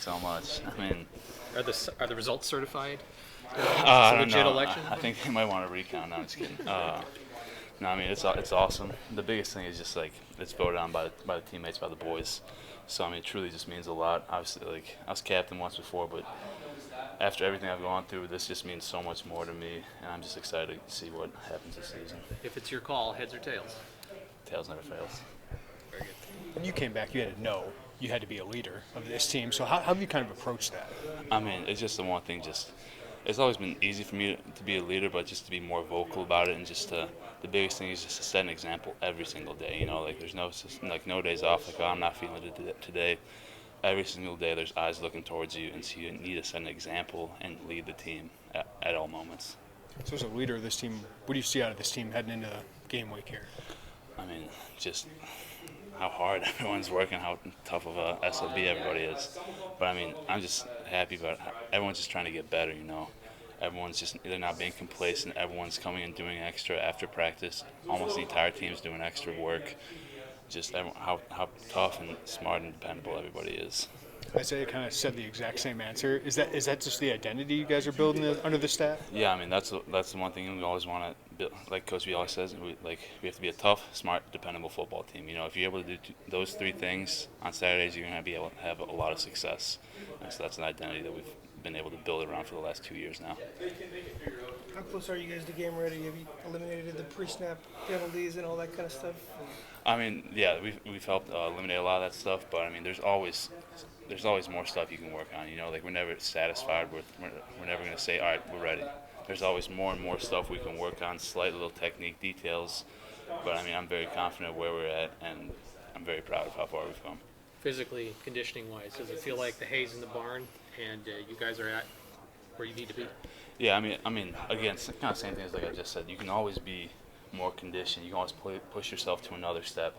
so much. I mean, Are the results certified? I It's a don't legit know. election. I think they might want to recount. No, I'm just kidding. No, I mean it's awesome. The biggest thing is just like it's voted on by the teammates, by the boys. So I mean, it truly just means a lot. Obviously, like I was captain once before, but after everything I've gone through, this just means so much more to me, and I'm just excited to see what happens this season. If it's your call, heads or tails. Tails never fails. Very good. When you came back, you had to know you had to be a leader of this team. So how have you kind of approached that? I mean, it's just the one thing. Just it's always been easy for me to be a leader, but just to be more vocal about it, and just to the biggest thing is just to set an example every single day. You know, like there's no days off. Like, oh, I'm not feeling it today. Every single day, there's eyes looking towards you, and so you need to set an example and lead the team at all moments. So as a leader of this team, what do you see out of this team heading into game week here? I mean, just how hard everyone's working, how tough of a SOB everybody is. But I mean, I'm just happy about everyone's just trying to get better. You know, they're not being complacent. Everyone's coming and doing extra after practice. Almost the entire team's doing extra work. Just how tough and smart and dependable everybody is. Isaiah kind of said the exact same answer. Is that just the identity you guys are building under the staff? Yeah, I mean that's the one thing we always want to build. Like Coach B always says, we have to be a tough, smart, dependable football team. You know, if you're able to do those three things on Saturdays, you're gonna be able to have a lot of success. And so that's an identity that we've been able to build around for the last 2 years now. How close are you guys to game ready? Have you eliminated the pre-snap penalties and all that kind of stuff? I mean, yeah, we've helped eliminate a lot of that stuff, but I mean, there's always more stuff you can work on. You know, like we're never satisfied with. We're never gonna say, all right, we're ready. There's always more and more stuff we can work on, slight little technique details. But I mean, I'm very confident where we're at, and I'm very proud of how far we've come. Physically, conditioning-wise, does it feel like the hay's in the barn and you guys are at where you need to be? Yeah, I mean, again, it's kind of the same thing as like I just said. You can always be more conditioned. You can always push yourself to another step.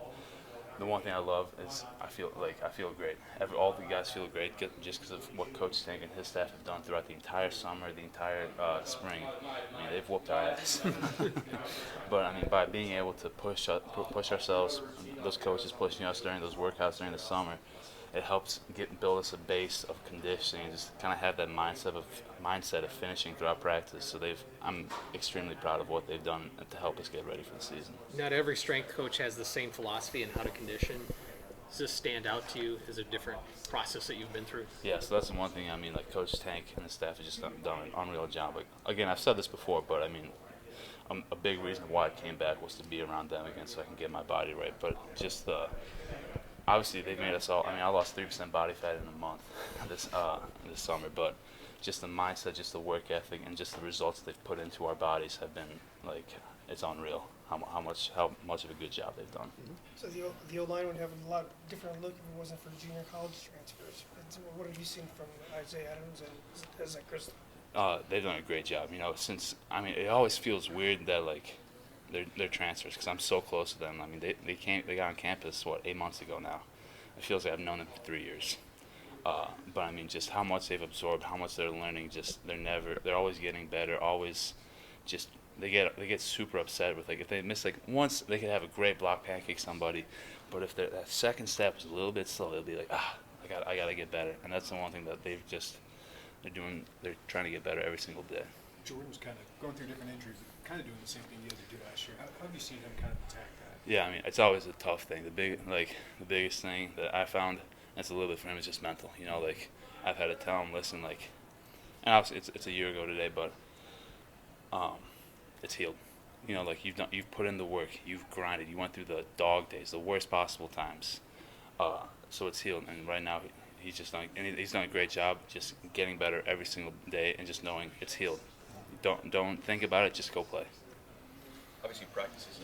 The one thing I love is I feel great. All the guys feel great just because of what Coach Tank and his staff have done throughout the entire summer, the entire spring. I mean, they've whooped our ass. But I mean, by being able to push ourselves, those coaches pushing us during those workouts during the summer, it helps build us a base of conditioning and just kind of have that mindset of finishing throughout practice. So I'm extremely proud of what they've done to help us get ready for the season. Not every strength coach has the same philosophy in how to condition. Does this stand out to you as a different process that you've been through? Yeah, so that's the one thing. I mean, like Coach Tank and the staff have just done an unreal job. Like, again, I've said this before, but I mean, a big reason why I came back was to be around them again, so I can get my body right. But just obviously they've made us all. I mean, I lost 3% body fat in a month this summer, but just the mindset, just the work ethic, and just the results they've put into our bodies have been like it's unreal. How much of a good job they've done. So the O-line would have a lot different look if it wasn't for junior college transfers. But what have you seen from Isaiah Adams and Zach Crystal? They've done a great job. You know, it always feels weird that like they're transfers because I'm so close to them. I mean, they got on campus 8 months ago now. It feels like I've known them for 3 years. But I mean, just how much they've absorbed, how much they're learning. Just they're always getting better. Always, just they get super upset with like if they miss like once they could have a great block pancake somebody, but if that second step is a little bit slow, they'll be like I gotta get better. And that's the one thing that they're trying to get better every single day. Jordan's kind of going through different injuries, kind of doing the same thing you guys did last year. How have you seen him kind of attack that? Yeah, I mean, it's always a tough thing. The biggest thing that I found that's a little bit for him is just mental. You know, like I've had to tell him, listen, like, and obviously it's a year ago today, but it's healed. You know, like you've put in the work, you've grinded, you went through the dog days, the worst possible times. So it's healed, and right now he's done a great job, just getting better every single day, and just knowing it's healed. Don't think about it, just go play. Obviously, practice is